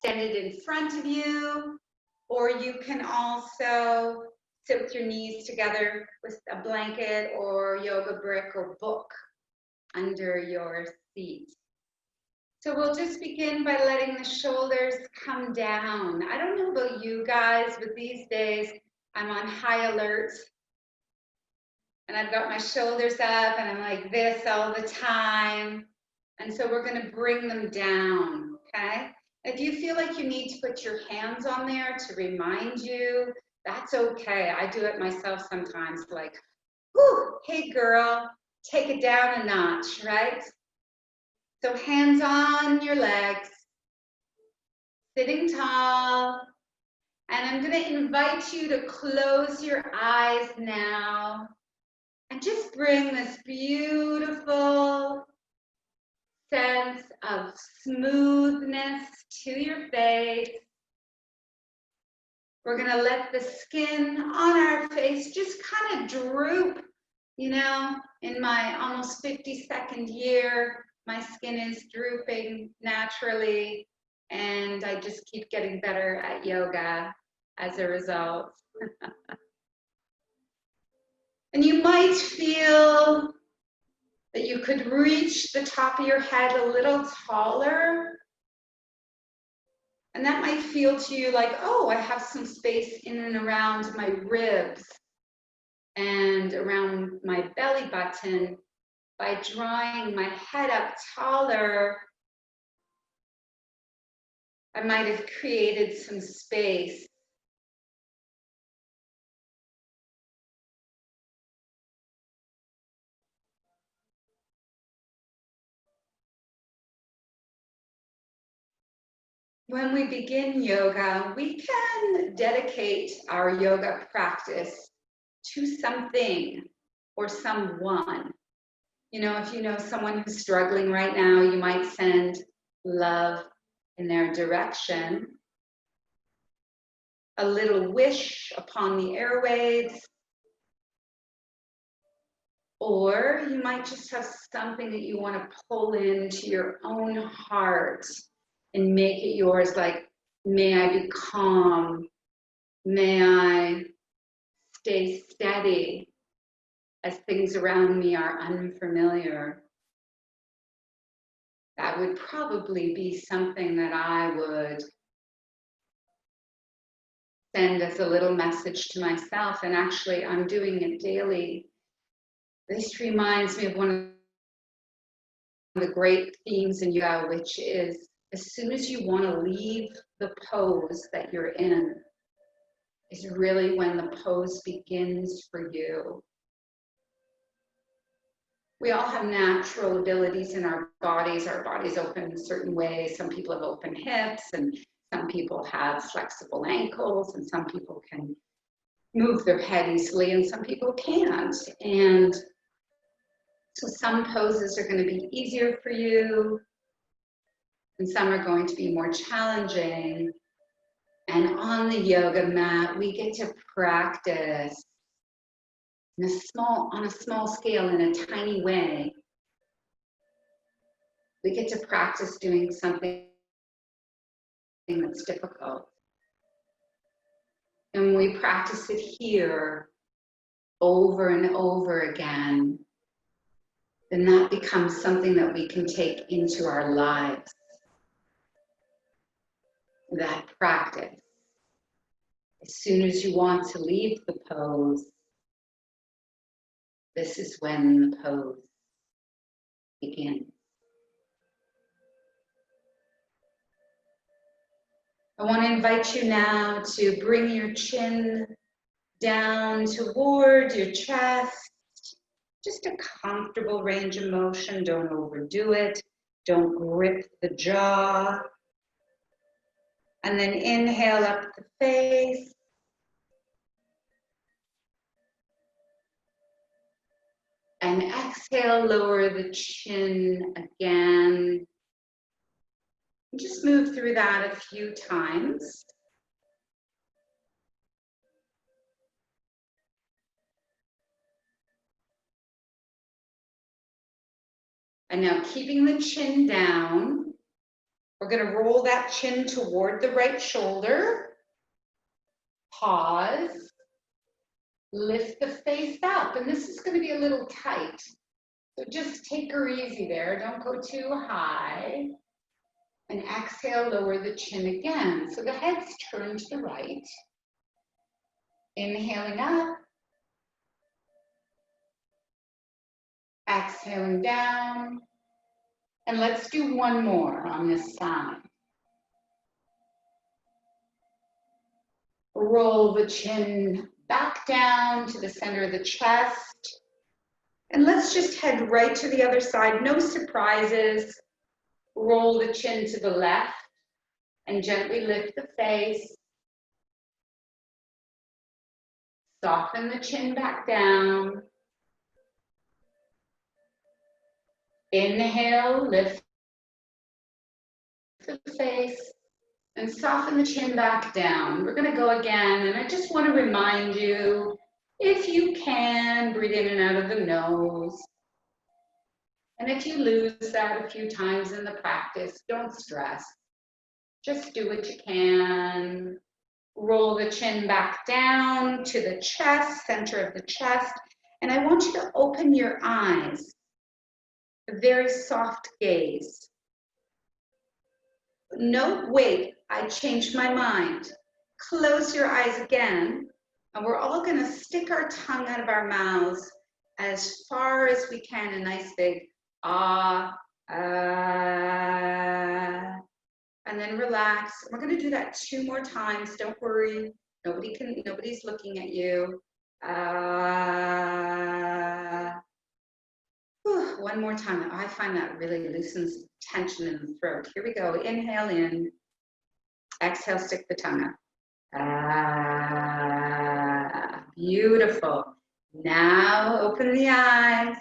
stand it in front of you, or you can also sit with your knees together with a blanket or yoga brick or book under your seat. So we'll just begin by letting the shoulders come down. I don't know about you guys, but these days I'm on high alert and I've got my shoulders up and I'm like this all the time. And so we're going to bring them down, okay? If you feel like you need to put your hands on there to remind you, that's okay. I do it myself sometimes, like, whew, hey girl, take it down a notch, right? So hands on your legs, sitting tall. And I'm going to invite you to close your eyes now and just bring this beautiful sense of smoothness to your face. We're going to let the skin on our face just kind of droop. You know, in my almost 52nd year, my skin is drooping naturally, and I just keep getting better at yoga as a result. And you might feel that you could reach the top of your head a little taller. And that might feel to you like, oh, I have some space in and around my ribs and around my belly button. By drawing my head up taller, I might have created some space. When we begin yoga, we can dedicate our yoga practice to something or someone. You know, if you know someone who's struggling right now, you might send love in their direction. A little wish upon the airwaves. Or you might just have something that you want to pull into your own heart and make it yours, like, may I be calm, may I stay steady as things around me are unfamiliar. That would probably be something that I would send as a little message to myself, and actually I'm doing it daily. This reminds me of one of the great themes in yoga, which is as soon as you want to leave the pose that you're in is really when the pose begins for you. We all have natural abilities in our bodies. Our bodies open in certain ways. Some people have open hips, and some people have flexible ankles, and some people can move their head easily, and some people can't. And so some poses are going to be easier for you, and some are going to be more challenging. And on the yoga mat, we get to practice on a small scale, in a tiny way. We get to practice doing something that's difficult. And we practice it here over and over again. Then that becomes something that we can take into our lives. That practice. As soon as you want to leave the pose, this is when the pose begins. I want to invite you now to bring your chin down toward your chest. Just a comfortable range of motion. Don't overdo it. Don't grip the jaw. And then inhale up the face. And exhale, lower the chin again. Just move through that a few times. And now keeping the chin down, We're going to roll that chin toward the right shoulder. Pause. Lift the face up, and this is going to be a little tight. So just take her easy there. Don't go too high. And exhale, lower the chin again. So the head's turned to the right. Inhaling up. Exhaling down. And let's do one more on this side. Roll the chin back down to the center of the chest. And let's just head right to the other side. No surprises. Roll the chin to the left and gently lift the face. Soften the chin back down. Inhale, lift the face and soften the chin back down. We're going to go again, and I just want to remind you, if you can, breathe in and out of the nose. And if you lose that a few times in the practice, don't stress. Just do what you can. Roll the chin back down to the chest, center of the chest. And I want you to open your eyes. A very soft gaze. No, wait, I changed my mind. Close your eyes again. And we're all going to stick our tongue out of our mouths as far as we can, a nice big ah, ah. And then relax. We're going to do that 2 more times. Don't worry. Nobody's looking at you. One more time. I find that really loosens tension in the throat. Here we go. Inhale in. Exhale, stick the tongue out. Beautiful. Now open the eyes.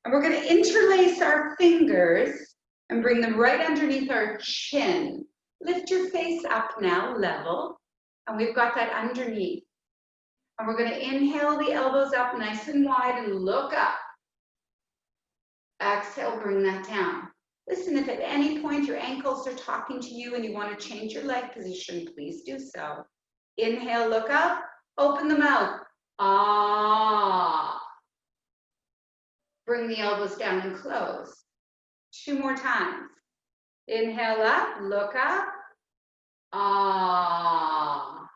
And we're going to interlace our fingers and bring them right underneath our chin. Lift your face up now, level. And we've got that underneath. And we're going to inhale the elbows up nice and wide and look up. Exhale, bring that down. Listen, if at any point your ankles are talking to you and you want to change your leg position, please do so. Inhale, look up, open the mouth. Ah. Bring the elbows down and close. 2 more times. Inhale up, look up. Ah.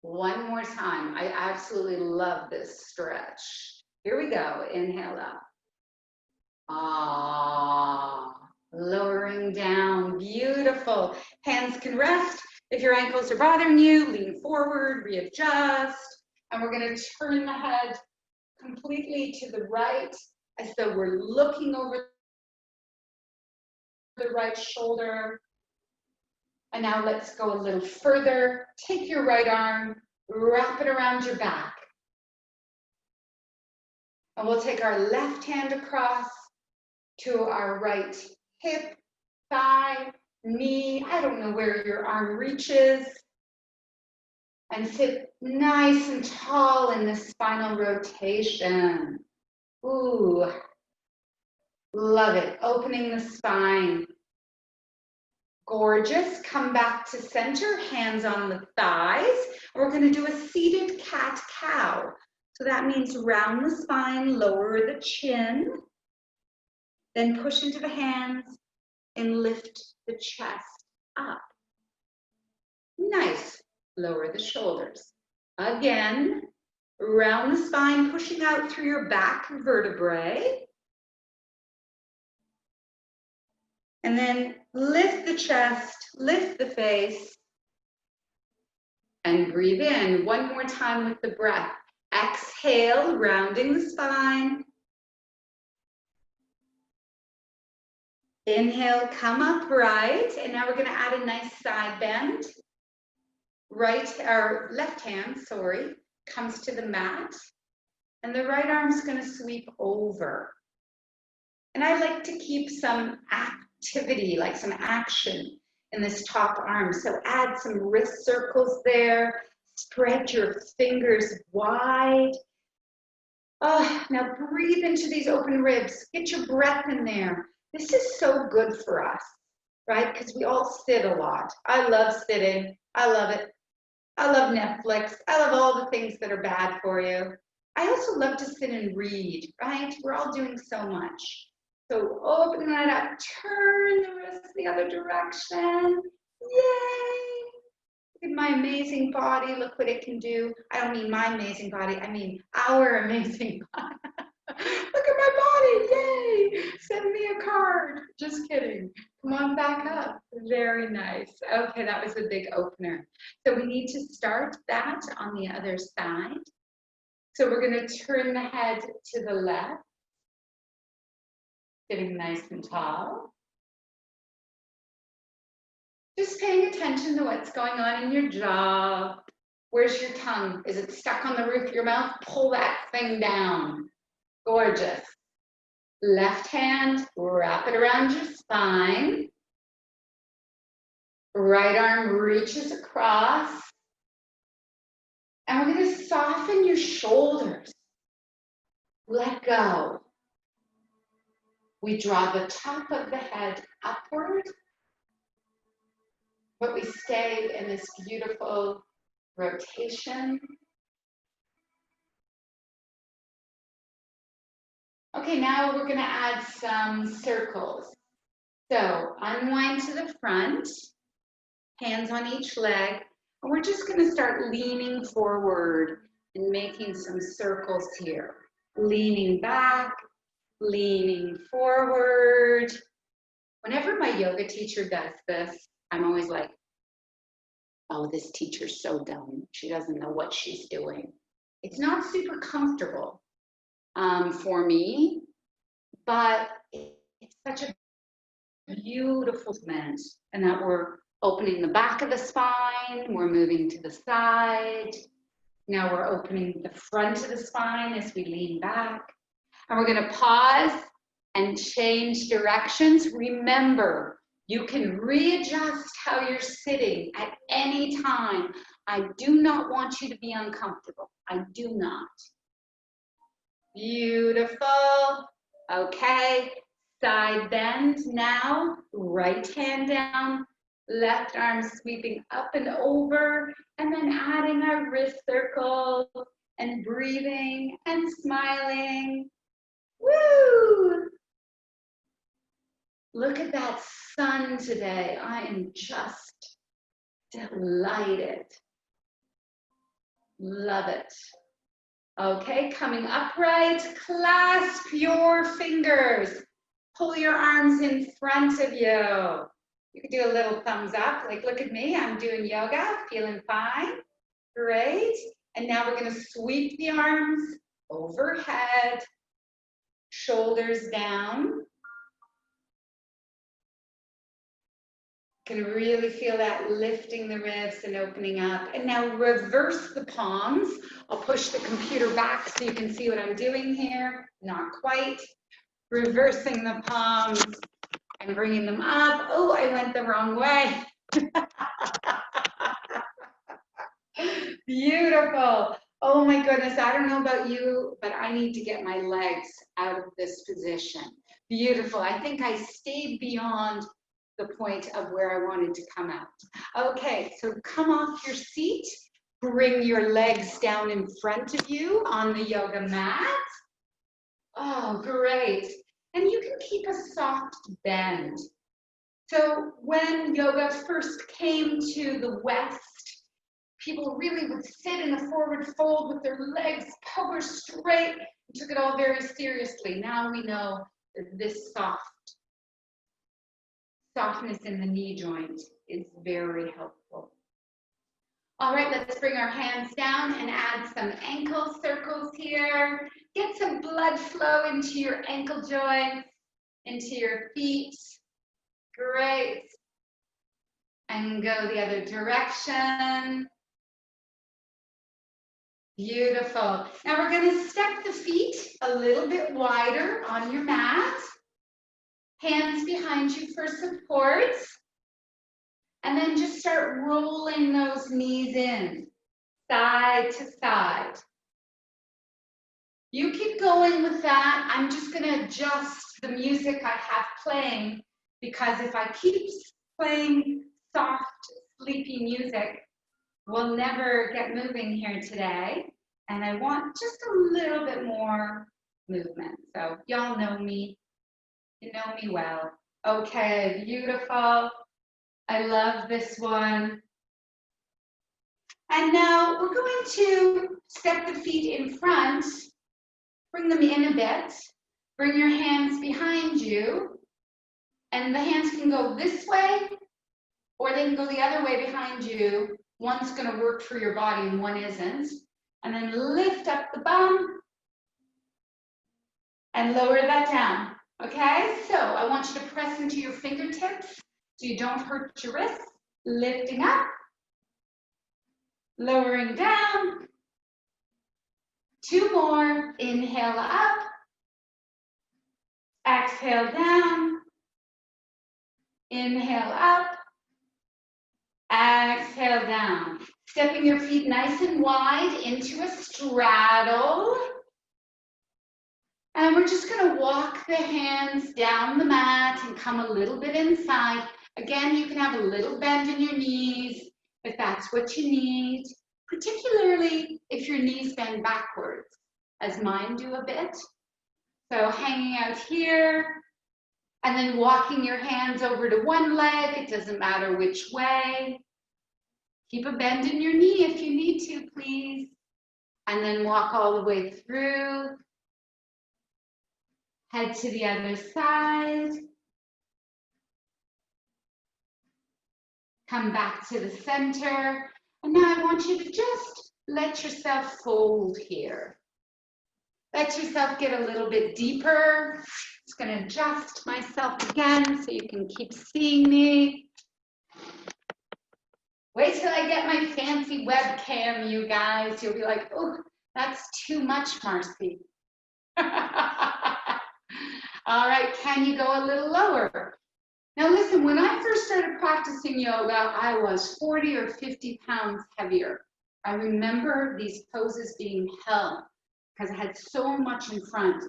1 more time. I absolutely love this stretch. Here we go. Inhale up. Ah, lowering down, beautiful. Hands can rest. If your ankles are bothering you, lean forward, readjust. And we're going to turn the head completely to the right as though we're looking over the right shoulder. And now let's go a little further. Take your right arm, wrap it around your back. And we'll take our left hand across to our right hip, thigh, knee. I don't know where your arm reaches. And sit nice and tall in this spinal rotation. Ooh, love it. Opening the spine. Gorgeous. Come back to center, hands on the thighs. We're going to do a seated cat-cow. So that means round the spine, lower the chin. Then push into the hands and lift the chest up. Nice. Lower the shoulders. Again, round the spine, pushing out through your back vertebrae. And then lift the chest, lift the face, and breathe in. 1 more time with the breath. Exhale, rounding the spine. Inhale, come upright, and now we're going to add a nice side bend. Left hand, comes to the mat, and the right arm's going to sweep over. And I like to keep some activity, like some action in this top arm. So add some wrist circles there, spread your fingers wide. Now breathe into these open ribs, get your breath in there. This is so good for us. right? Because we all sit a lot. I love sitting. I love it. I love Netflix. I love all the things that are bad for you. I also love to sit and read, right? We're all doing so much. So open that up, turn the wrist the other direction. Yay! Look at my amazing body. Look what it can do. I don't mean my amazing body. I mean our amazing body. Look at my body. Yay! Send me a card. Just kidding. Come on back up. Very nice. Okay, that was a big opener. So we need to start that on the other side. So we're going to turn the head to the left, sitting nice and tall. Just paying attention to what's going on in your jaw. Where's your tongue? Is it stuck on the roof of your mouth? Pull that thing down. Gorgeous. Left hand, wrap it around your spine. Right arm reaches across. And we're going to soften your shoulders. Let go. We draw the top of the head upward, but we stay in this beautiful rotation. Okay, now we're going to add some circles. So unwind to the front, hands on each leg, and we're just going to start leaning forward and making some circles here. Leaning back, leaning forward. Whenever my yoga teacher does this, I'm always like, oh, this teacher's so dumb. She doesn't know what she's doing. It's not super comfortable for me, but it's such a beautiful movement, and that we're opening the back of the spine, we're moving to the side. Now we're opening the front of the spine as we lean back. And we're going to pause and change directions. Remember, you can readjust how you're sitting at any time. I do not want you to be uncomfortable. I do not. Beautiful. Okay. Side bend now. Right hand down. Left arm sweeping up and over. And then adding our wrist circle and breathing and smiling. Woo! Look at that sun today. I am just delighted. Love it. Okay, coming upright, clasp your fingers. Pull your arms in front of you. You can do a little thumbs up, like look at me, I'm doing yoga, feeling fine. Great. And now we're going to sweep the arms overhead, shoulders down. Can really feel that lifting the ribs and opening up. And now reverse the palms. I'll push the computer back so you can see what I'm doing here. Not quite. Reversing the palms and bringing them up. Oh, I went the wrong way. Beautiful. Oh my goodness, I don't know about you, but I need to get my legs out of this position. Beautiful. I think I stayed beyond the point of where I wanted to come out. Okay, so come off your seat. Bring your legs down in front of you on the yoga mat. Oh, great. And you can keep a soft bend. So when yoga first came to the West, people really would sit in a forward fold with their legs power straight and took it all very seriously. Now we know that this softness in the knee joint is very helpful. All right, let's bring our hands down and add some ankle circles here. Get some blood flow into your ankle joints, into your feet. Great. And go the other direction. Beautiful. Now we're going to step the feet a little bit wider on your mat. Hands behind you for support. And then just start rolling those knees in, side to side. You keep going with that. I'm just going to adjust the music I have playing because if I keep playing soft, sleepy music will never get moving here today. And I want just a little bit more movement. So y'all know me. You know me well. Okay, beautiful. I love this one. And now we're going to step the feet in front, bring them in a bit, bring your hands behind you, and the hands can go this way, or they can go the other way behind you. One's gonna work for your body and one isn't. And then lift up the bum and lower that down, okay? So I want you to press into your fingertips so you don't hurt your wrists. Lifting up, lowering down. 2 more, inhale up, exhale down, inhale up, exhale down. Stepping your feet nice and wide into a straddle. And we're just gonna walk the hands down the mat and come a little bit inside. Again, you can have a little bend in your knees if that's what you need, particularly if your knees bend backwards, as mine do a bit. So hanging out here, and then walking your hands over to one leg, it doesn't matter which way. Keep a bend in your knee if you need to, please. And then walk all the way through. Head to the other side. Come back to the center. And now I want you to just let yourself fold here. Let yourself get a little bit deeper. Just gonna adjust myself again so you can keep seeing me. Wait till I get my fancy webcam, you guys. You'll be like, oh, that's too much, Marcy. All right, can you go a little lower? Now listen, when I first started practicing yoga, I was 40 or 50 pounds heavier. I remember these poses being hell because I had so much in front.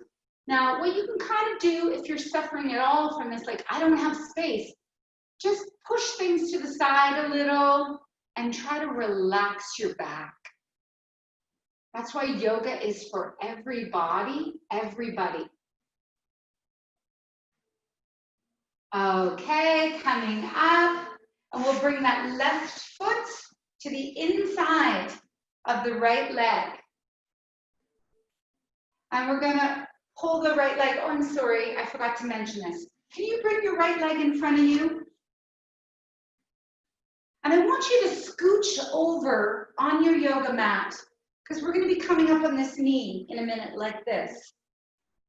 Now, what you can kind of do if you're suffering at all from this, like, I don't have space, just push things to the side a little and try to relax your back. That's why yoga is for everybody, everybody. Okay, coming up, and we'll bring that left foot to the inside of the right leg. And we're gonna pull the right leg. Oh, I'm sorry, I forgot to mention this. Can you bring your right leg in front of you? And I want you to scooch over on your yoga mat because we're going to be coming up on this knee in a minute like this.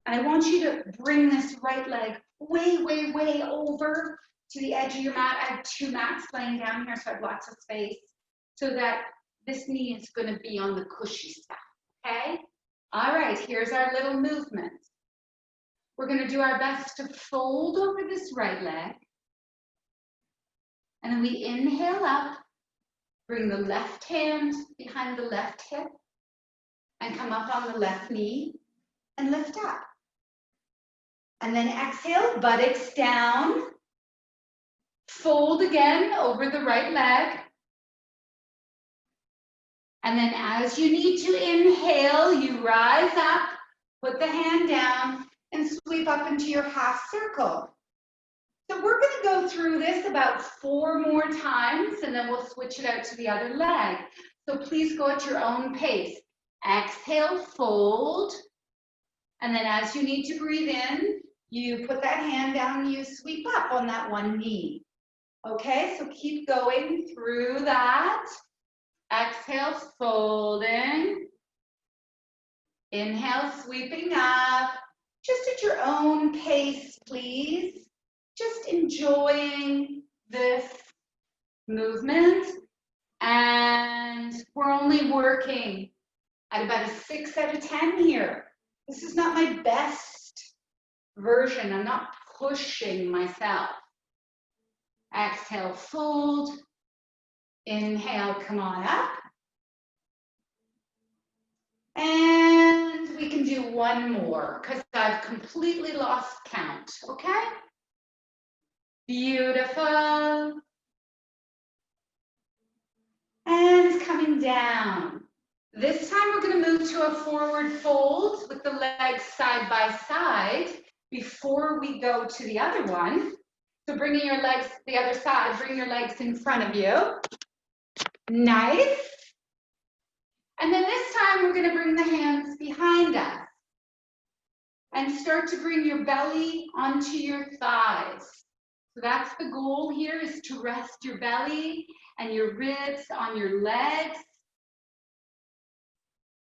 And I want you to bring this right leg way, way, way over to the edge of your mat. I have 2 mats laying down here, so I have lots of space so that this knee is going to be on the cushy stuff, okay? All right, here's our little movement. We're going to do our best to fold over this right leg. And then we inhale up, bring the left hand behind the left hip, and come up on the left knee and lift up. And then exhale, buttocks down. Fold again over the right leg. And then as you need to inhale, you rise up, put the hand down, and sweep up into your half circle. So we're going to go through this about 4 more times, and then we'll switch it out to the other leg. So please go at your own pace. Exhale, fold. And then as you need to breathe in, you put that hand down and you sweep up on that one knee. Okay, so keep going through that. Exhale, folding. Inhale, sweeping up. Just at your own pace, please. Just enjoying this movement. And we're only working at about a 6 out of 10 here. This is not my best version. I'm not pushing myself. Exhale, fold. Inhale, come on up. And we can do 1 more because I've completely lost count, okay? Beautiful. And coming down. This time we're going to move to a forward fold with the legs side by side before we go to the other one. So bringing your legs the other side, bring your legs in front of you. Nice. And then this time we're going to bring the hands behind us and start to bring your belly onto your thighs. So that's the goal here, is to rest your belly and your ribs on your legs.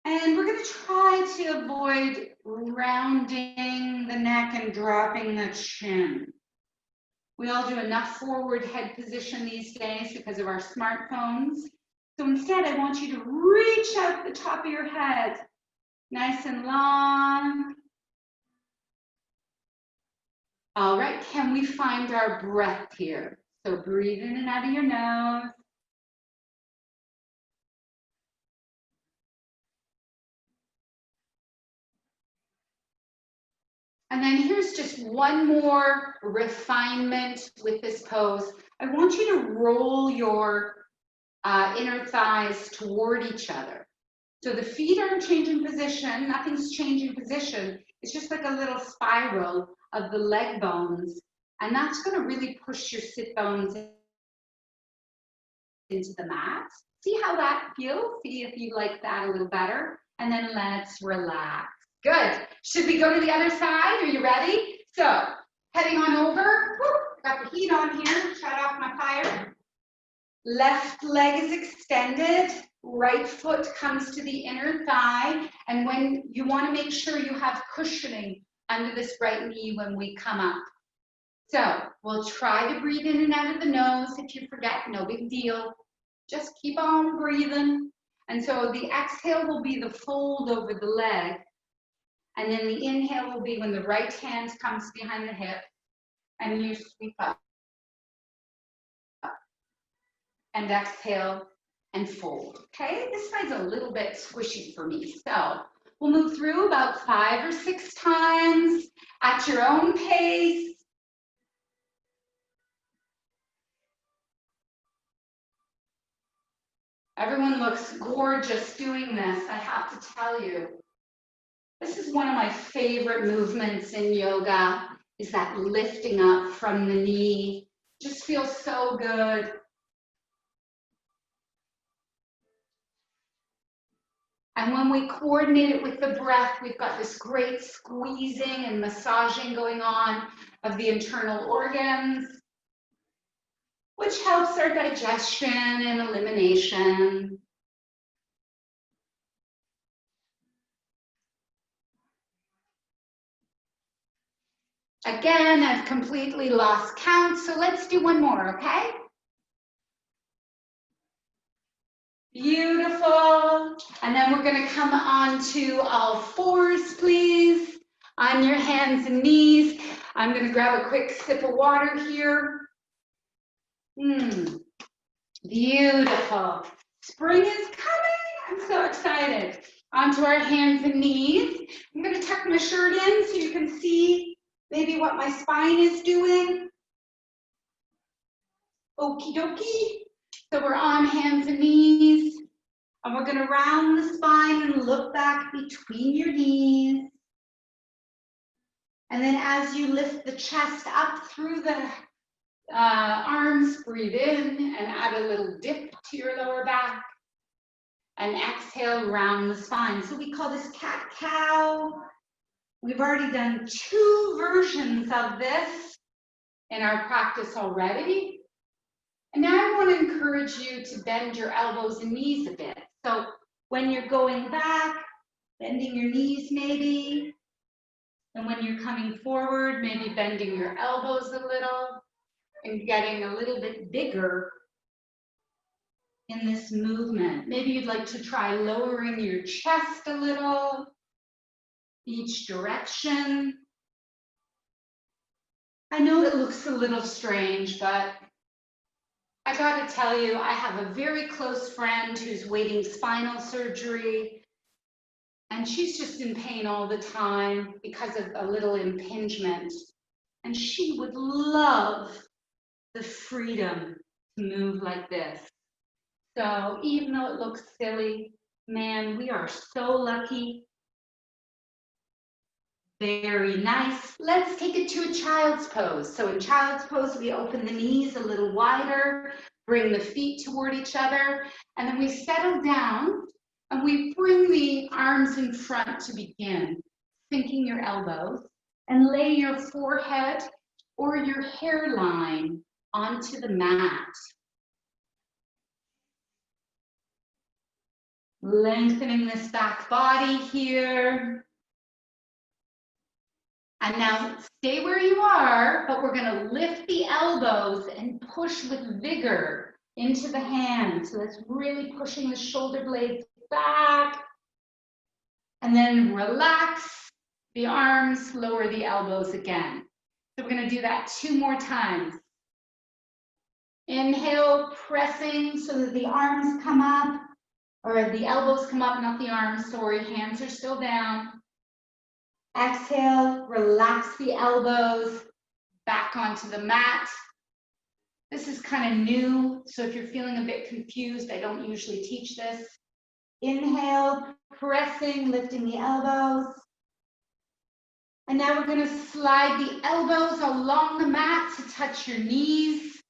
And we're going to try to avoid rounding the neck and dropping the chin. We all do enough forward head position these days because of our smartphones. So instead, I want you to reach out the top of your head, nice and long. All right, can we find our breath here? So breathe in and out of your nose. And then here's just one more refinement with this pose. I want you to roll your inner thighs toward each other. So the feet aren't changing position, nothing's changing position. It's just like a little spiral of the leg bones. And that's going to really push your sit bones into the mat. See how that feels? See if you like that a little better. And then let's relax. Good. Should we go to the other side? Are you ready? So heading on over. Woo, got the heat on here. Shut off my fire. Left leg is extended. Right foot comes to the inner thigh. And when you want to make sure you have cushioning under this right knee when we come up. So we'll try to breathe in and out of the nose. If you forget, no big deal. Just keep on breathing. And so the exhale will be the fold over the leg. And then the inhale will be when the right hand comes behind the hip and you sweep up. And exhale and fold. Okay, this side's a little bit squishy for me. So we'll move through about 5 or 6 times at your own pace. Everyone looks gorgeous doing this, I have to tell you. This is one of my favorite movements in yoga, is that lifting up from the knee. Just feels so good. And when we coordinate it with the breath, we've got this great squeezing and massaging going on of the internal organs, which helps our digestion and elimination. Again, I've completely lost count, so let's do one more, okay? Beautiful. And then we're going to come on to all fours, please, on your hands and knees. I'm going to grab a quick sip of water here. Beautiful. Spring is coming. I'm so excited. Onto our hands and knees. I'm going to tuck my shirt in so you can see maybe what my spine is doing. Okie dokie. So we're on hands and knees. And we're going to round the spine and look back between your knees. And then as you lift the chest up through the arms, breathe in and add a little dip to your lower back. And exhale, round the spine. So we call this cat-cow. We've already done 2 versions of this in our practice already. And now I want to encourage you to bend your elbows and knees a bit. So when you're going back, bending your knees maybe. And when you're coming forward, maybe bending your elbows a little and getting a little bit bigger in this movement. Maybe you'd like to try lowering your chest a little, each direction. I know it looks a little strange, but I gotta tell you, I have a very close friend who's waiting spinal surgery, and she's just in pain all the time because of a little impingement. And she would love the freedom to move like this. So even though it looks silly, man, we are so lucky. Very nice. Let's take it to a child's pose. So in child's pose, we open the knees a little wider, bring the feet toward each other, and then we settle down and we bring the arms in front to begin, sinking your elbows, and lay your forehead or your hairline onto the mat. Lengthening this back body here. And now stay where you are, but we're going to lift the elbows and push with vigor into the hands. So that's really pushing the shoulder blades back. And then relax the arms, lower the elbows again. So we're going to do that 2 more times. Inhale, pressing so that the arms come up, or the elbows come up, not the arms, sorry, hands are still down. Exhale, relax the elbows back onto the mat. This is kind of new, so if you're feeling a bit confused, I don't usually teach this. Inhale, pressing, lifting the elbows. And now we're going to slide the elbows along the mat to touch your knees.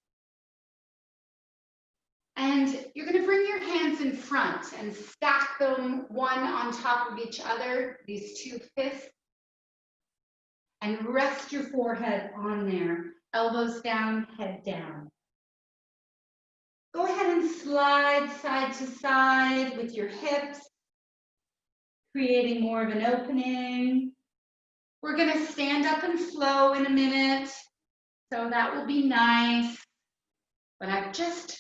And you're going to bring your hands in front and stack them one on top of each other, these 2 fists. And rest your forehead on there. Elbows down, head down. Go ahead and slide side to side with your hips, creating more of an opening. We're going to stand up and flow in a minute, so that will be nice. But I just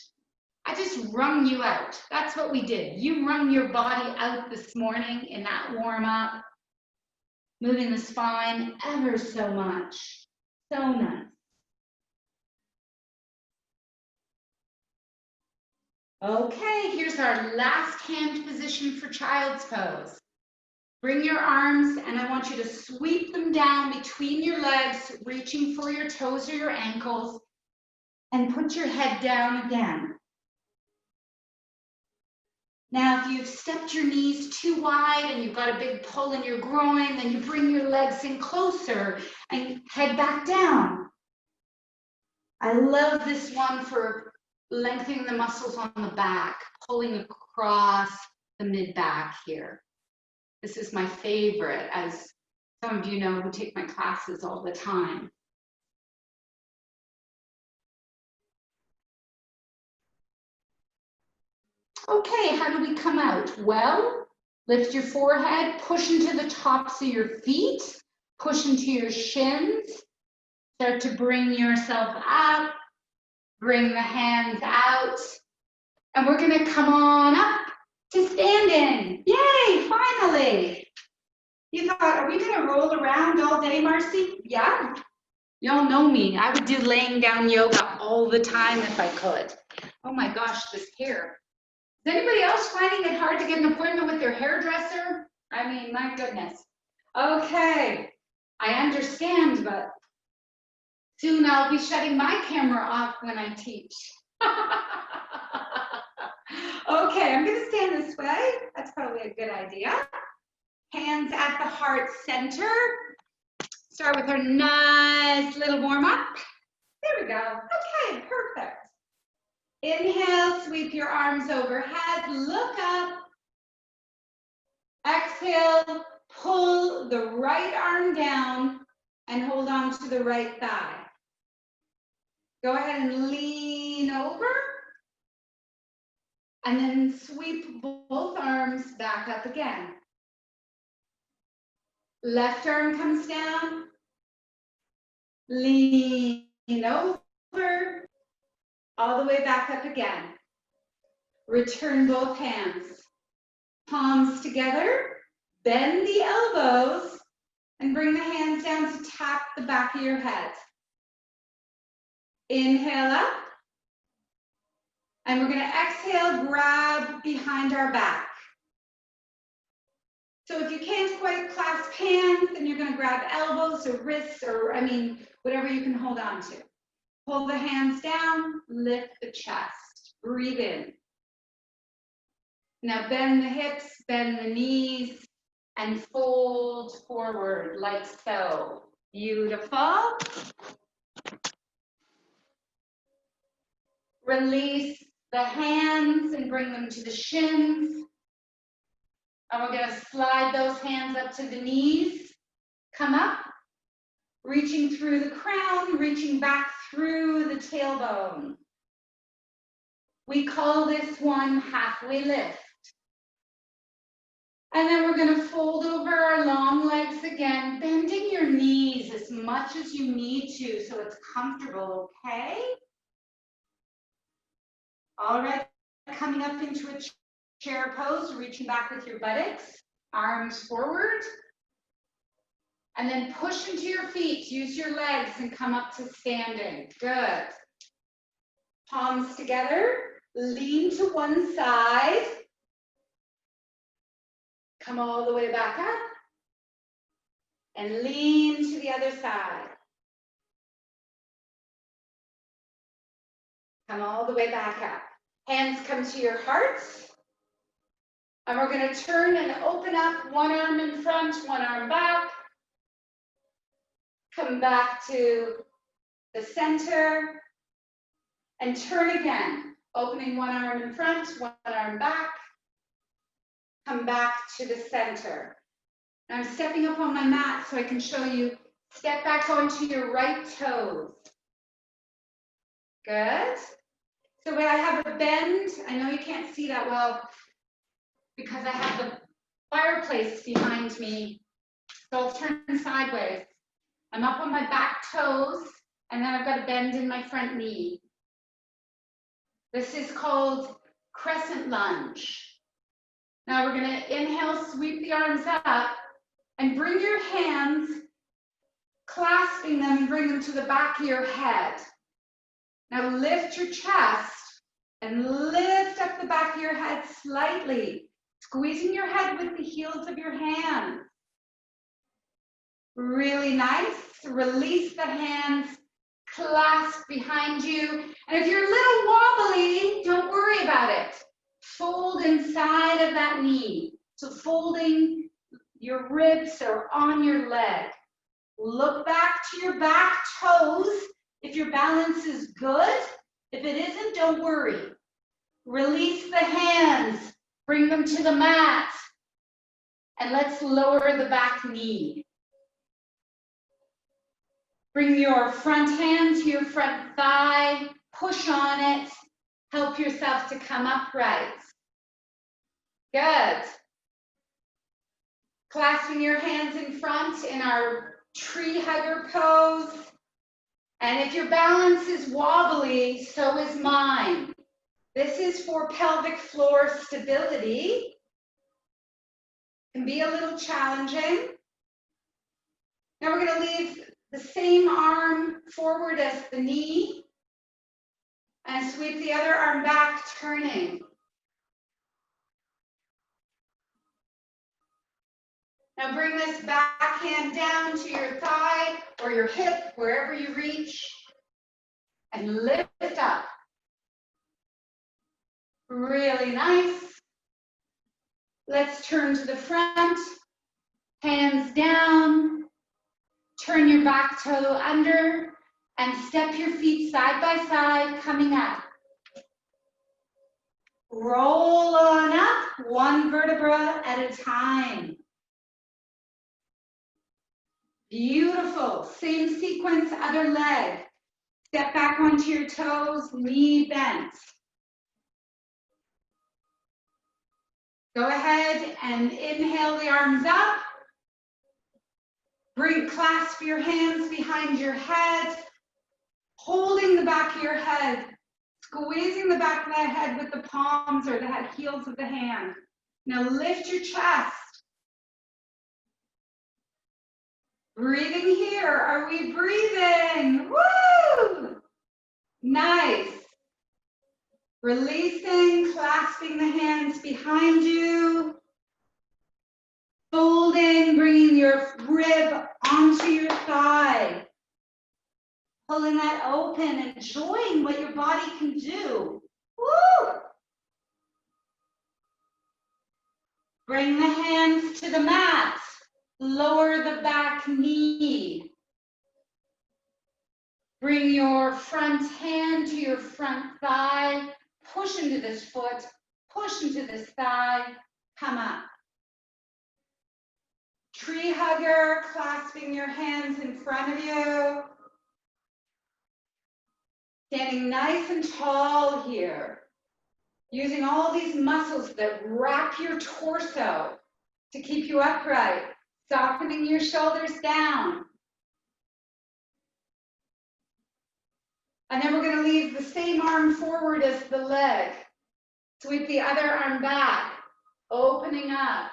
wrung you out. That's what we did. You wrung your body out this morning in that warm-up. Moving the spine ever so much. So nice. Okay, here's our last hand position for child's pose. Bring your arms, and I want you to sweep them down between your legs, reaching for your toes or your ankles, and put your head down again. Now, if you've stepped your knees too wide and you've got a big pull in your groin, then you bring your legs in closer and head back down. I love this one for lengthening the muscles on the back, pulling across the mid-back here. This is my favorite, as some of you know who take my classes all the time. Okay, how do we come out? Well, lift your forehead, push into the tops of your feet, push into your shins, start to bring yourself up, bring the hands out, and we're gonna come on up to standing. Yay, finally. You thought, are we gonna roll around all day, Marcy? Yeah, y'all know me. I would do laying down yoga all the time if I could. Oh my gosh, this hair. Is anybody else finding it hard to get an appointment with their hairdresser? I mean, my goodness. Okay, I understand, but soon I'll be shutting my camera off when I teach. Okay, I'm gonna stand this way. That's probably a good idea. Hands at the heart center. Start with our nice little warm up. There we go. Okay, perfect. Inhale, sweep your arms overhead, look up. Exhale, pull the right arm down and hold on to the right thigh. Go ahead and lean over. And then sweep both arms back up again. Left arm comes down. Lean over. All the way back up again. Return both hands. Palms together. Bend the elbows and bring the hands down to tap the back of your head. Inhale up. And we're going to exhale, grab behind our back. So if you can't quite clasp hands, then you're going to grab elbows or wrists or, whatever you can hold on to. Pull the hands down, lift the chest, breathe in. Now bend the hips, bend the knees, and fold forward like so. Beautiful. Release the hands and bring them to the shins. And we're going to slide those hands up to the knees. Come up, reaching through the crown, reaching back through the tailbone. We call this one halfway lift. And then we're going to fold over our long legs again, bending your knees as much as you need to so it's comfortable, okay? All right, coming up into a chair pose, reaching back with your buttocks, arms forward. And then push into your feet, use your legs and come up to standing. Good. Palms together, lean to one side. Come all the way back up. And lean to the other side. Come all the way back up. Hands come to your hearts. And we're going to turn and open up, one arm in front, one arm back. Come back to the center. And turn again, opening one arm in front, one arm back. Come back to the center. Now I'm stepping up on my mat so I can show you. Step back onto your right toes. Good. So when I have a bend, I know you can't see that well because I have the fireplace behind me. So I'll turn sideways. I'm up on my back toes, and then I've got a bend in my front knee. This is called crescent lunge. Now we're going to inhale, sweep the arms up, and bring your hands, clasping them and bring them to the back of your head. Now lift your chest and lift up the back of your head slightly, squeezing your head with the heels of your hands. Really nice. Release the hands, clasp behind you. And if you're a little wobbly, don't worry about it. Fold inside of that knee. So folding your ribs are on your leg. Look back to your back toes. If your balance is good, if it isn't, don't worry. Release the hands, bring them to the mat, and let's lower the back knee. Bring your front hand to your front thigh, push on it, help yourself to come upright. Good. Clasping your hands in front in our tree hugger pose. And if your balance is wobbly, so is mine. This is for pelvic floor stability. Can be a little challenging. Now we're going to leave the same arm forward as the knee and sweep the other arm back, turning. Now bring this back hand down to your thigh or your hip, wherever you reach, and lift up. Really nice. Let's turn to the front, hands down, turn your back toe under, and step your feet side by side, coming up. Roll on up, one vertebra at a time. Beautiful. Same sequence, other leg. Step back onto your toes, knee bent. Go ahead and inhale the arms up. Clasp your hands behind your head, holding the back of your head, squeezing the back of the head with the palms or the heels of the hand. Now lift your chest. Breathing here. Are we breathing? Woo! Nice. Releasing, clasping the hands behind you. Folding, bringing your rib onto your thigh. Pulling that open, enjoying what your body can do. Woo! Bring the hands to the mat. Lower the back knee. Bring your front hand to your front thigh. Push into this foot. Push into this thigh. Come up. Tree hugger, clasping your hands in front of you. Standing nice and tall here. Using all these muscles that wrap your torso to keep you upright. Softening your shoulders down. And then we're going to leave the same arm forward as the leg. Sweep the other arm back, opening up.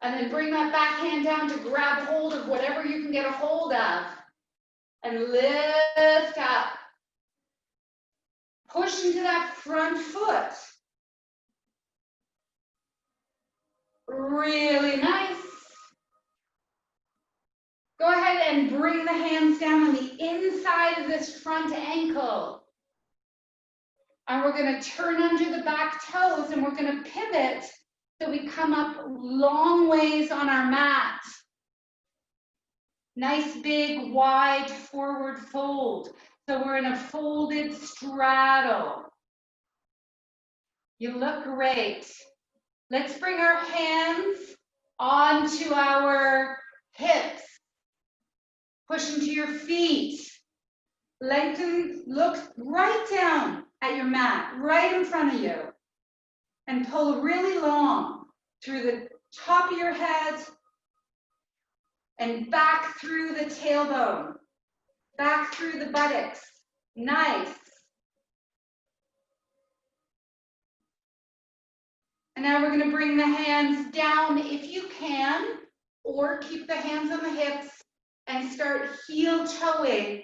And then bring that back hand down to grab hold of whatever you can get a hold of. And lift up. Push into that front foot. Really nice. Go ahead and bring the hands down on the inside of this front ankle. And we're going to turn under the back toes and we're going to pivot so we come up long ways on our mat. Nice big wide forward fold. So we're in a folded straddle. You look great. Let's bring our hands onto our hips. Push into your feet. Lengthen, look right down at your mat, right in front of you. And pull really long through the top of your head and back through the tailbone, back through the buttocks. Nice. And now we're going to bring the hands down if you can, or keep the hands on the hips and start heel toeing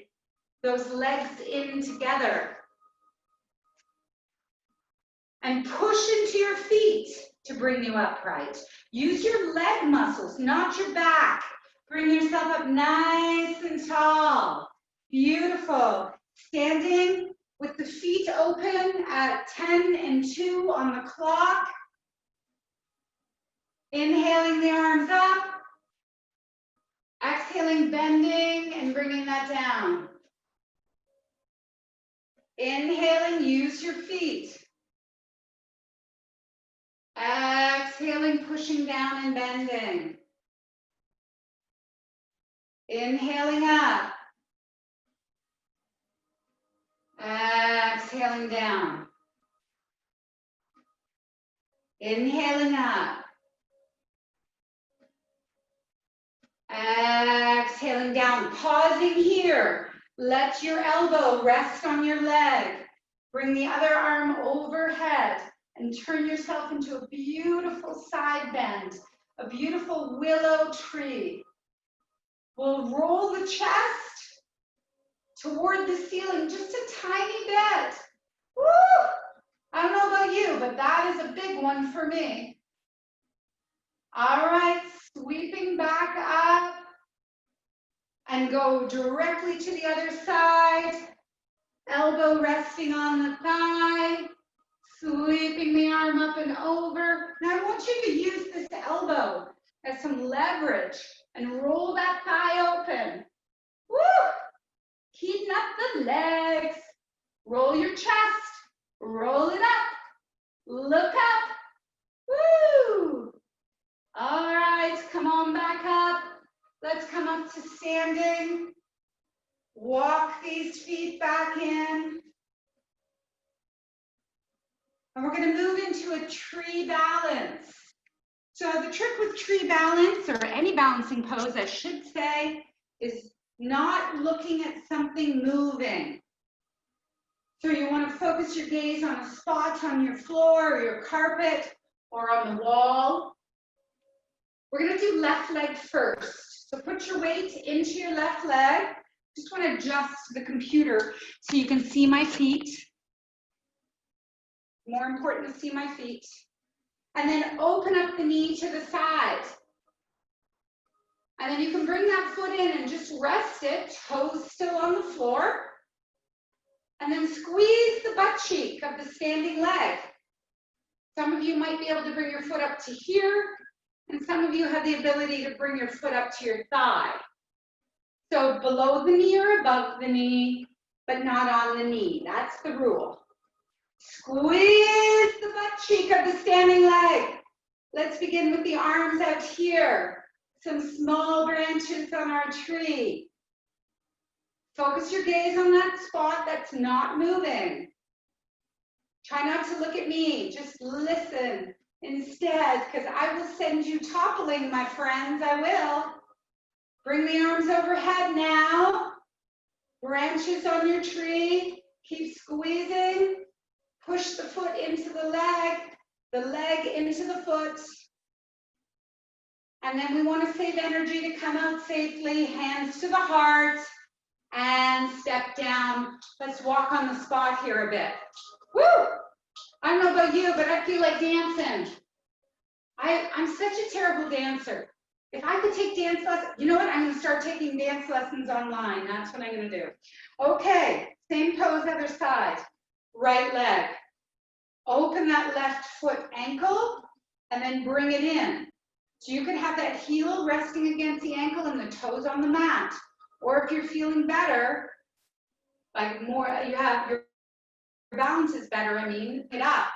those legs in together. And push into your feet to bring you upright. Use your leg muscles, not your back. Bring yourself up nice and tall. Beautiful. Standing with the feet open at 10 and 2 on the clock. Inhaling the arms up. Exhaling, bending and bringing that down. Inhaling, use your feet. Exhaling, pushing down and bending. Inhaling up. Exhaling down. Inhaling up. Exhaling down. Pausing here. Let your elbow rest on your leg. Bring the other arm overhead and turn yourself into a beautiful side bend, a beautiful willow tree. We'll roll the chest toward the ceiling just a tiny bit. Woo! I don't know about you, but that is a big one for me. All right, sweeping back up and go directly to the other side. Elbow resting on the thigh, sweeping the arm up and over. Now I want you to use this elbow as some leverage and roll that thigh open. Woo! Heating up the legs. Roll your chest. Roll it up. Look up. Woo! All right, come on back up. Let's come up to standing. Walk these feet back in. And we're going to move into a tree balance. So the trick with tree balance, or any balancing pose, I should say, is not looking at something moving. So you want to focus your gaze on a spot on your floor or your carpet or on the wall. We're going to do left leg first. So put your weight into your left leg. Just want to adjust the computer so you can see my feet. More important to see my feet. And then open up the knee to the side. And then you can bring that foot in and just rest it, toes still on the floor. And then squeeze the butt cheek of the standing leg. Some of you might be able to bring your foot up to here, and some of you have the ability to bring your foot up to your thigh. So below the knee or above the knee, but not on the knee. That's the rule. Squeeze the butt cheek of the standing leg. Let's begin with the arms out here. Some small branches on our tree. Focus your gaze on that spot that's not moving. Try not to look at me, just listen instead, because I will send you toppling, my friends, I will. Bring the arms overhead now. Branches on your tree, keep squeezing. Push the foot into the leg into the foot. And then we want to save energy to come out safely, hands to the heart, and step down. Let's walk on the spot here a bit. Woo! I don't know about you, but I feel like dancing. I'm such a terrible dancer. If I could take dance lessons, you know what? I'm going to start taking dance lessons online. That's what I'm going to do. Okay, same pose, other side. Right leg. Open that left foot ankle, and then bring it in. So you could have that heel resting against the ankle and the toes on the mat. Or if you're feeling better, like more, you have your balance is better, get up.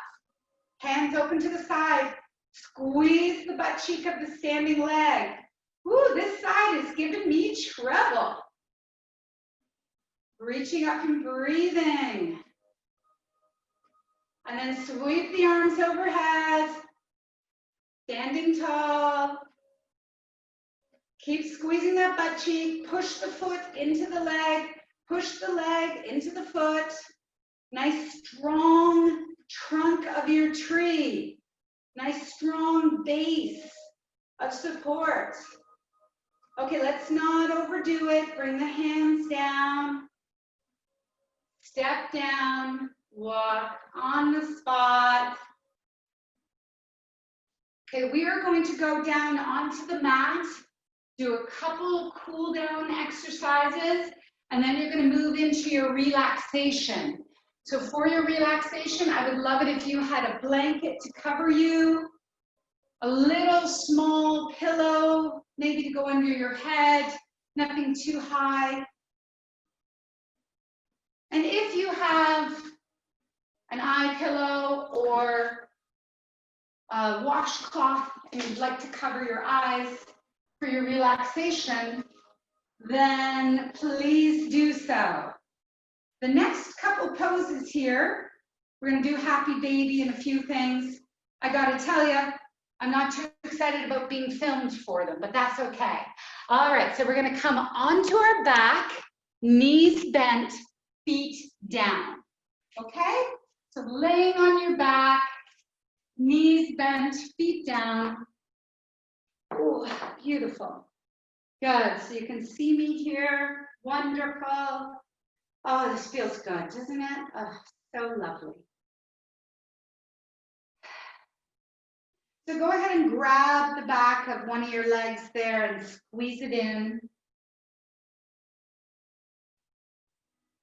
Hands open to the side. Squeeze the butt cheek of the standing leg. Ooh, this side is giving me trouble. Reaching up and breathing. And then sweep the arms overhead. Standing tall. Keep squeezing that butt cheek. Push the foot into the leg. Push the leg into the foot. Nice strong trunk of your tree. Nice strong base of support. Okay, let's not overdo it. Bring the hands down. Step down. Walk on the spot. Okay, we are going to go down onto the mat, do a couple cool down exercises, and then you're going to move into your relaxation. So for your relaxation, I would love it if you had a blanket to cover you, a little small pillow, maybe to go under your head, nothing too high. And if you have an eye pillow or a washcloth and you'd like to cover your eyes for your relaxation, then please do so. The next couple poses here, we're going to do happy baby and a few things. I got to tell you, I'm not too excited about being filmed for them, but that's okay. All right, so we're going to come onto our back, knees bent, feet down. Okay? So laying on your back, knees bent, feet down. Oh, beautiful. Good. So you can see me here. Wonderful. Oh, this feels good, doesn't it? Oh, so lovely. So go ahead and grab the back of one of your legs there and squeeze it in.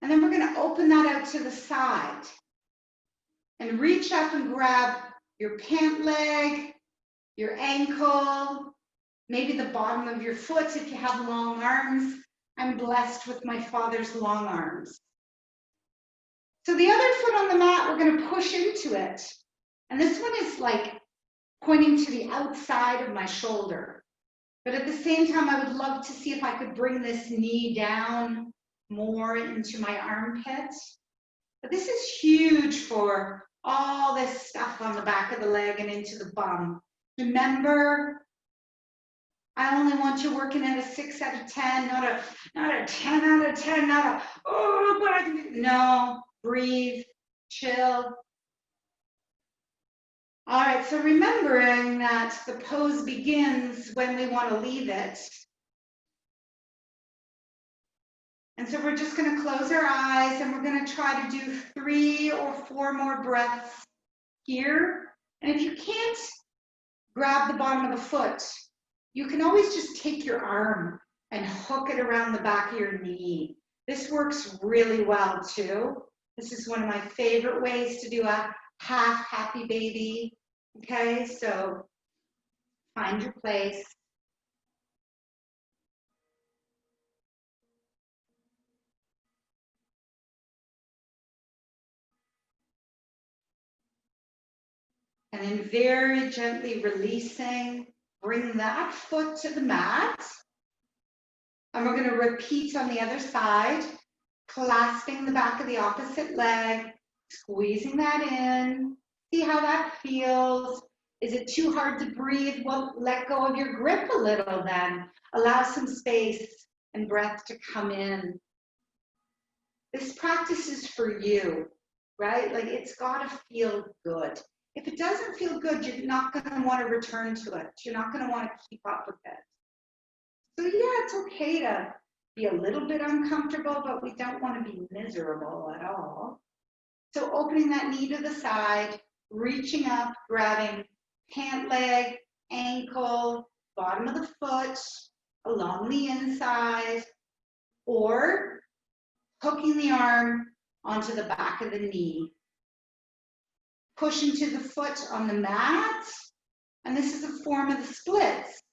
And then we're going to open that out to the side. And reach up and grab your pant leg, your ankle, maybe the bottom of your foot if you have long arms. I'm blessed with my father's long arms. So the other foot on the mat, we're going to push into it. And this one is like pointing to the outside of my shoulder. But at the same time, I would love to see if I could bring this knee down more into my armpit. But this is huge for all this stuff on the back of the leg and into the bum. Remember, I only want you working at a 6 out of 10, not a 10 out of 10, not a, oh, but I can do. No, breathe, chill. All right, so remembering that the pose begins when we want to leave it. And so we're just going to close our eyes and we're going to try to do 3 or 4 more breaths here. And if you can't grab the bottom of the foot, You can always just take your arm and hook it around the back of your knee. This works really well too. This is one of my favorite ways to do a half happy baby. Okay, so find your place. And then very gently releasing, bring that foot to the mat. And we're going to repeat on the other side, clasping the back of the opposite leg, squeezing that in. See how that feels. Is it too hard to breathe? Well, let go of your grip a little then. Allow some space and breath to come in. This practice is for you, right? Like it's got to feel good. If it doesn't feel good, you're not going to want to return to it. You're not going to want to keep up with it. So yeah, it's okay to be a little bit uncomfortable, but we don't want to be miserable at all. So opening that knee to the side, reaching up, grabbing pant leg, ankle, bottom of the foot, along the inside, or hooking the arm onto the back of the knee. Push into the foot on the mat, and this is a form of the splits.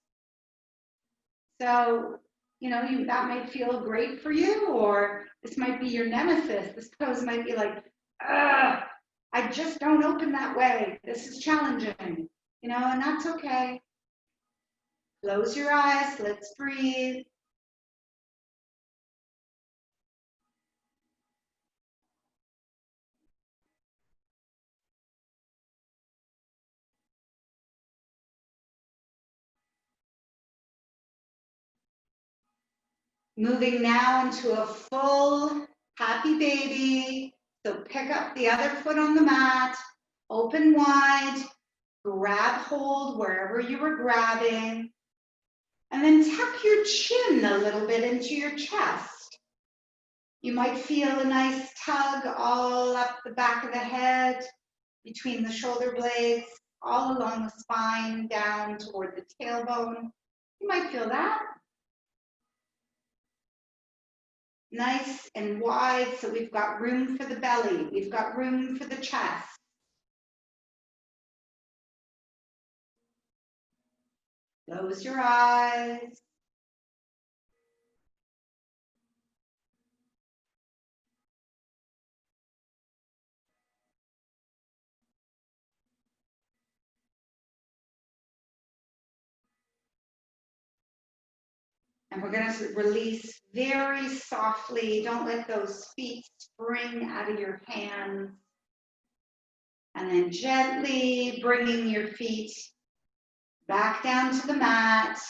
So, you know, that might feel great for you, or this might be your nemesis. This pose might be like, I just don't open that way. This is challenging, you know, and that's okay. Close your eyes, let's breathe. Moving now into a full happy baby. So pick up the other foot on the mat, open wide, grab hold wherever you were grabbing, and then tuck your chin a little bit into your chest. You might feel a nice tug all up the back of the head, between the shoulder blades, all along the spine, down toward the tailbone. You might feel that. Nice and wide, so we've got room for the belly, we've got room for the chest. Close your eyes. And we're going to release very softly. Don't let those feet spring out of your hands. And then gently bringing your feet back down to the mat.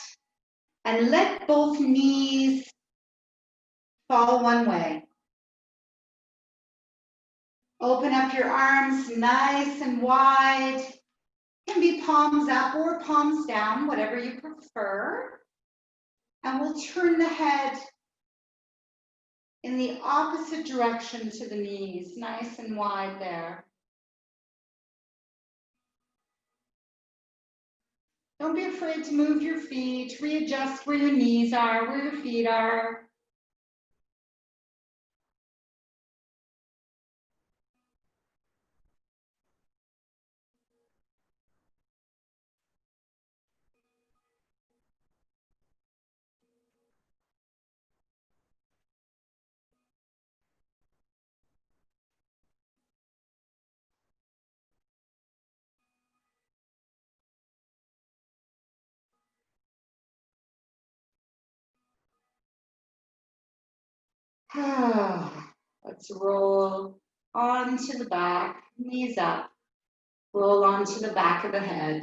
And let both knees fall one way. Open up your arms nice and wide. It can be palms up or palms down, whatever you prefer. And we'll turn the head in the opposite direction to the knees, nice and wide there. Don't be afraid to move your feet, readjust where your knees are, where your feet are. Let's roll onto the back, knees up. Roll onto the back of the head.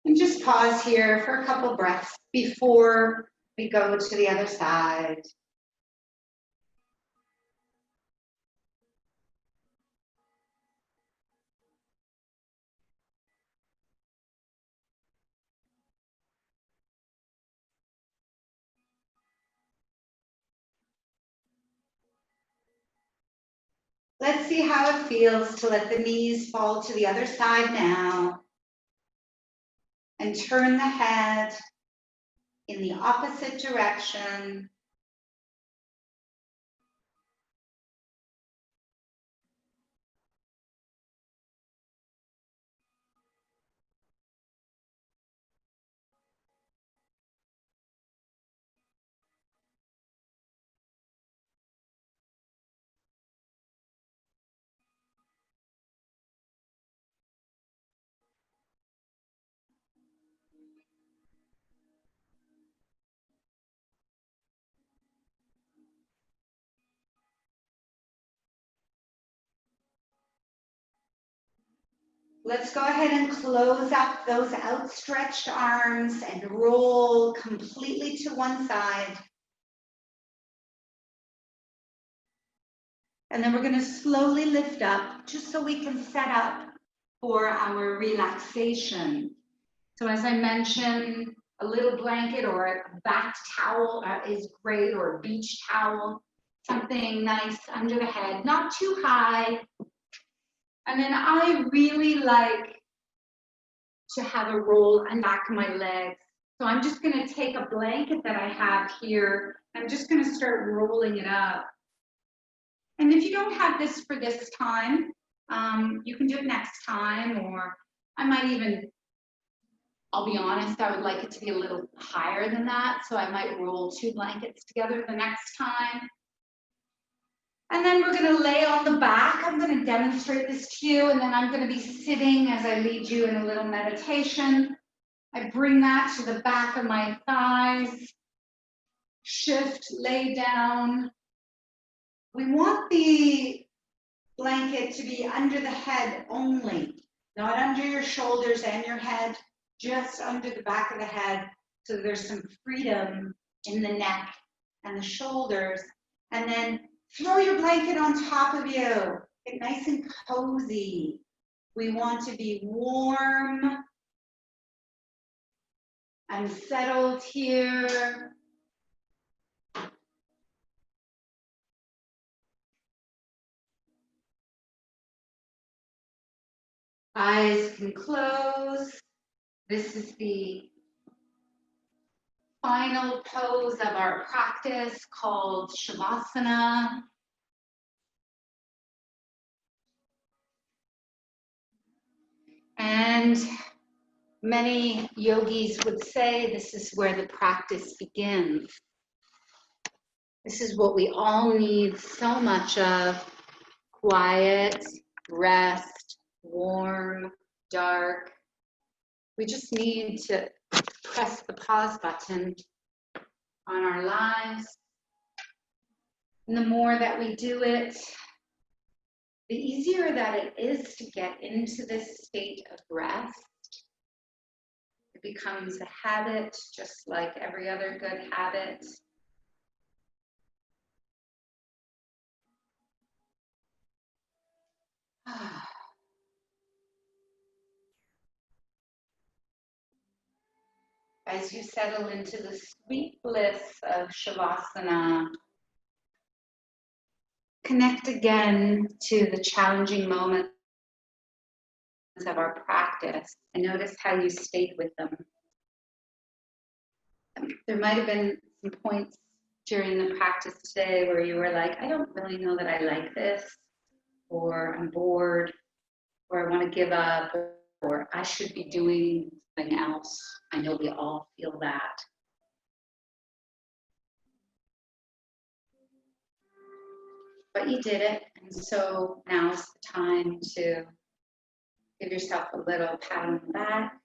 And just pause here for a couple breaths before we go to the other side. Let's see how it feels to let the knees fall to the other side now. And turn the head in the opposite direction. Let's go ahead and close up those outstretched arms and roll completely to one side. And then we're going to slowly lift up just so we can set up for our relaxation. So as I mentioned, a little blanket or a bath towel is great, or a beach towel, something nice under the head, not too high. And then I really like to have a roll on the back of my legs. So I'm just going to take a blanket that I have here. I'm just going to start rolling it up. And if you don't have this for this time, you can do it next time, or I might even, I'll be honest, I would like it to be a little higher than that. So I might roll 2 blankets together the next time. And then we're going to lay on the back. I'm going to demonstrate this to you, and then I'm going to be sitting as I lead you in a little meditation. I bring that to the back of my thighs. Shift, lay down. We want the blanket to be under the head only, not under your shoulders and your head, just under the back of the head, so there's some freedom in the neck and the shoulders. And then throw your blanket on top of you. Get nice and cozy. We want to be warm and settled here. Eyes can close. This is the final pose of our practice called Shavasana. And many yogis would say this is where the practice begins. This is what we all need so much of: quiet, rest, warm, dark. We just need to press the pause button on our lives. And the more that we do it, the easier that it is to get into this state of rest. It becomes a habit, just like every other good habit. As you settle into the sweet bliss of Shavasana, connect again to the challenging moments of our practice and notice how you stayed with them. There might have been some points during the practice today where you were like, I don't really know that I like this, or I'm bored, or I want to give up, or I should be doing something else. I know we all feel that. But you did it, and so now's the time to give yourself a little pat on the back.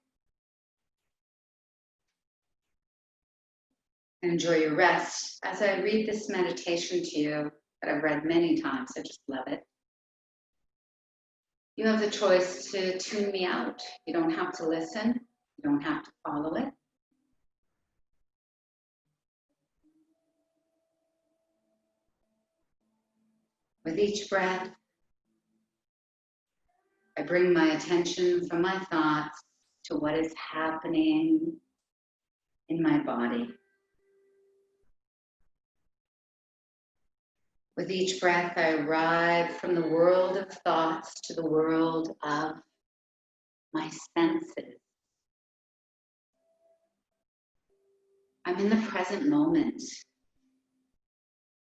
And enjoy your rest. As I read this meditation to you, that I've read many times, I just love it. You have the choice to tune me out. You don't have to listen. You don't have to follow it. With each breath, I bring my attention from my thoughts to what is happening in my body. With each breath, I arrive from the world of thoughts to the world of my senses. I'm in the present moment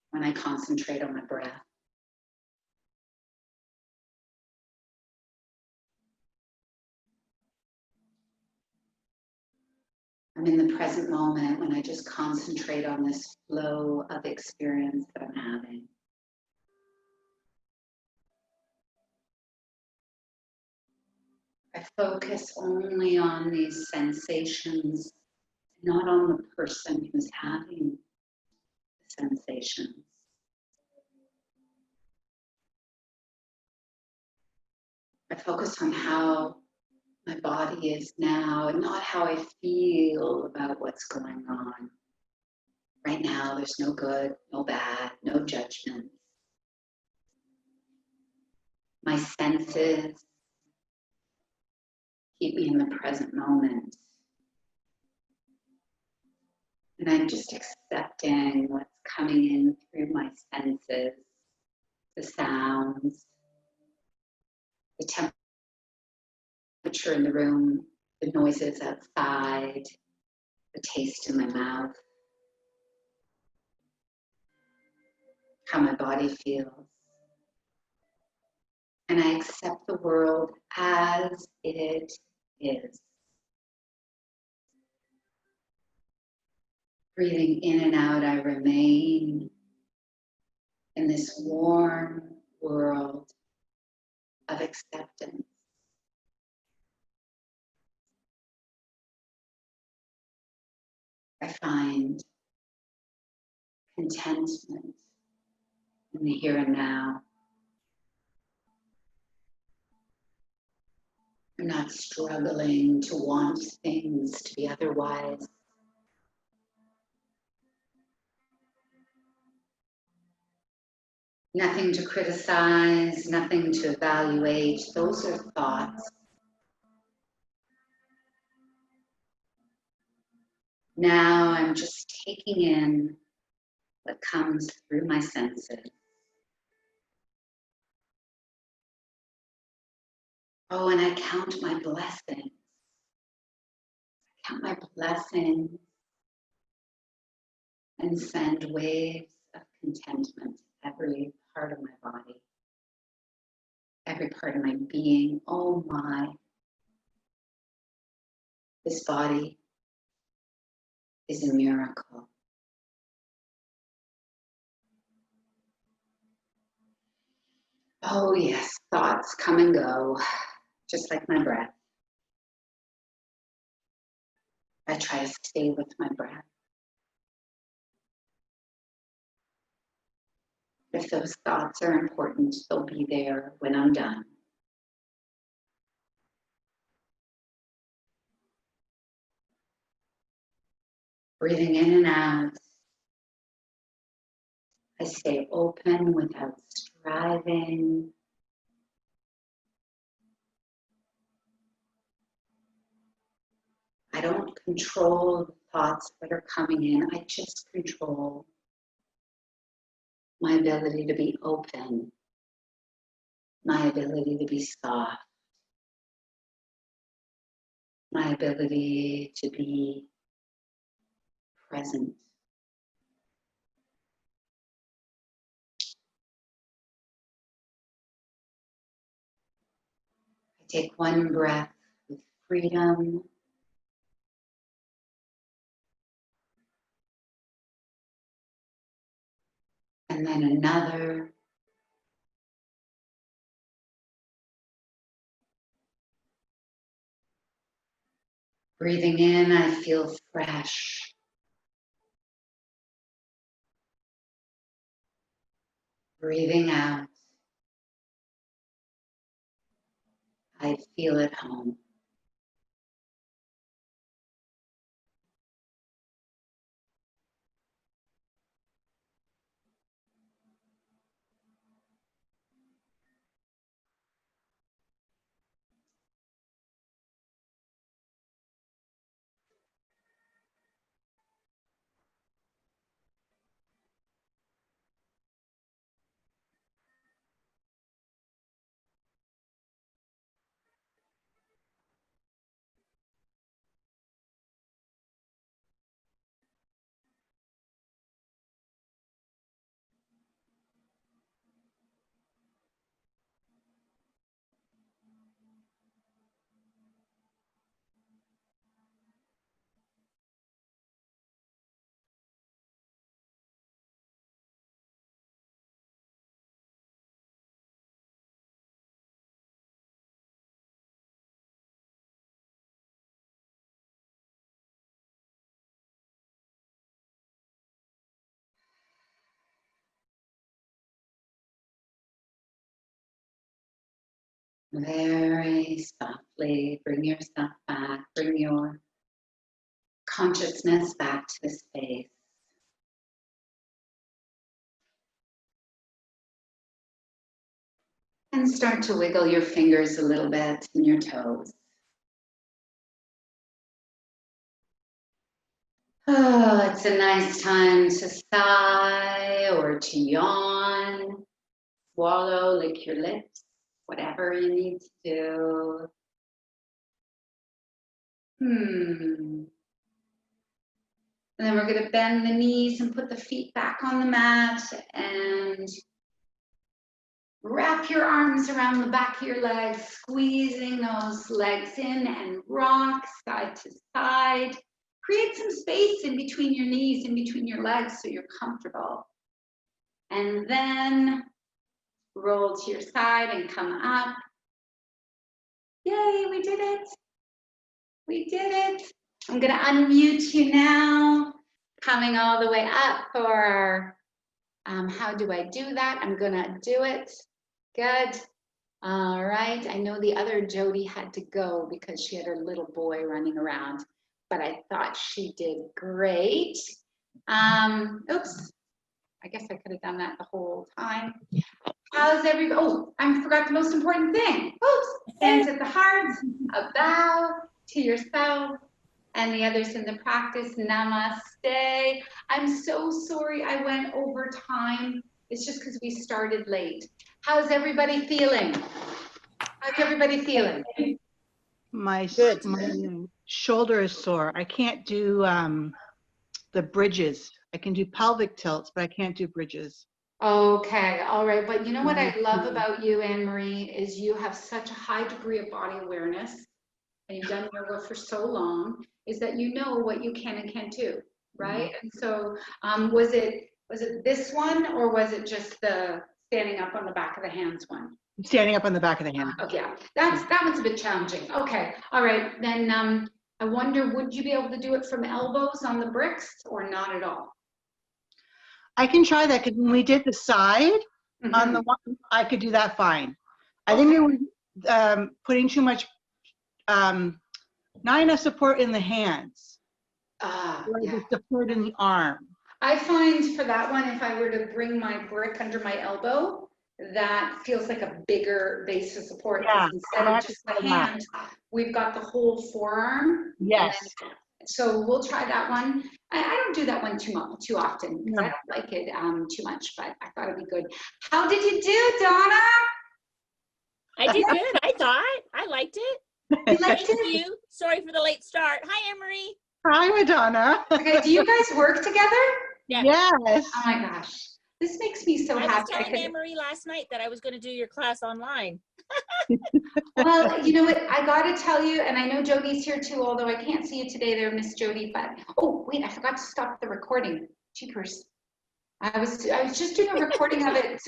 when I concentrate on my breath. I'm in the present moment when I just concentrate on this flow of experience that I'm having. I focus only on these sensations, not on the person who's having the sensations. I focus on how my body is now and not how I feel about what's going on. Right now, there's no good, no bad, no judgment. My senses keep me in the present moment. And I'm just accepting what's coming in through my senses, the sounds, the temperature in the room, the noises outside, the taste in my mouth, how my body feels. And I accept the world as it is. Breathing in and out, I remain in this warm world of acceptance. I find contentment in the here and now. I'm not struggling to want things to be otherwise. Nothing to criticize, nothing to evaluate. Those are thoughts. Now I'm just taking in what comes through my senses. Oh, and I count my blessings. I count my blessings and send waves of contentment to every part of my body, every part of my being. Oh my, this body is a miracle. Oh yes, thoughts come and go, just like my breath. I try to stay with my breath. If those thoughts are important, they'll be there when I'm done. Breathing in and out. I stay open without striving. I don't control the thoughts that are coming in. I just control my ability to be open, my ability to be soft, my ability to be present. I take one breath with freedom. And then another. Breathing in, I feel fresh. Breathing out, I feel at home. Very softly bring yourself back, bring your consciousness back to the space. And start to wiggle your fingers a little bit and your toes. Oh, it's a nice time to sigh or to yawn, swallow, lick your lips, whatever you need to do. And then we're going to bend the knees and put the feet back on the mat and wrap your arms around the back of your legs, squeezing those legs in and rock side to side. Create some space in between your knees, in between your legs so you're comfortable. And then roll to your side and come up. Yay, we did it. We did it. I'm going to unmute you now. Coming all the way up for how do I do that? I'm going to do it. Good. All right. I know the other Jody had to go because she had her little boy running around, but I thought she did great. Oops. I guess I could have done that the whole time. How's everybody? Oh, I forgot the most important thing. Oops. Hands at the heart, a bow to yourself and the others in the practice. Namaste. I'm so sorry I went over time. It's just because we started late. How's everybody feeling? How's everybody feeling? My shoulder is sore. I can't do the bridges. I can do pelvic tilts, but I can't do bridges. Okay, all right. But you know what I love about you, Anne-Marie, is you have such a high degree of body awareness, and you've done yoga for so long, is that you know what you can and can't do, right? And so was it this one, or was it just the standing up on the back of the hands one? Standing up on the back of the hand. Oh, yeah, that one's a bit challenging. Okay, all right. Then I wonder, would you be able to do it from elbows on the bricks or not at all? I can try that because when we did the side on the one, I could do that fine. I think it was putting too much, not enough support in the hands. Yeah. Support in the arm. I find for that one, if I were to bring my brick under my elbow, that feels like a bigger base of support. Yeah, instead of just the hand, we've got the whole forearm. Yes. So we'll try that one. I don't do that one too often because I don't like it too much, but I thought it'd be good. How did you do, Donna? I did good, I thought. I liked it. You liked Thank it? you. Sorry for the late start. Hi, Anne-Marie. Hi, Madonna. Okay, do you guys work together? Yeah. Yes. Oh my gosh. This makes me so happy. I was telling Anne-Marie last night that I was going to do your class online. Well, you know what, I gotta tell you, and I know Jody's here too, although I can't see you today there, Miss Jody, but, oh, wait, I forgot to stop the recording. Jeepers. I was just doing a recording of it.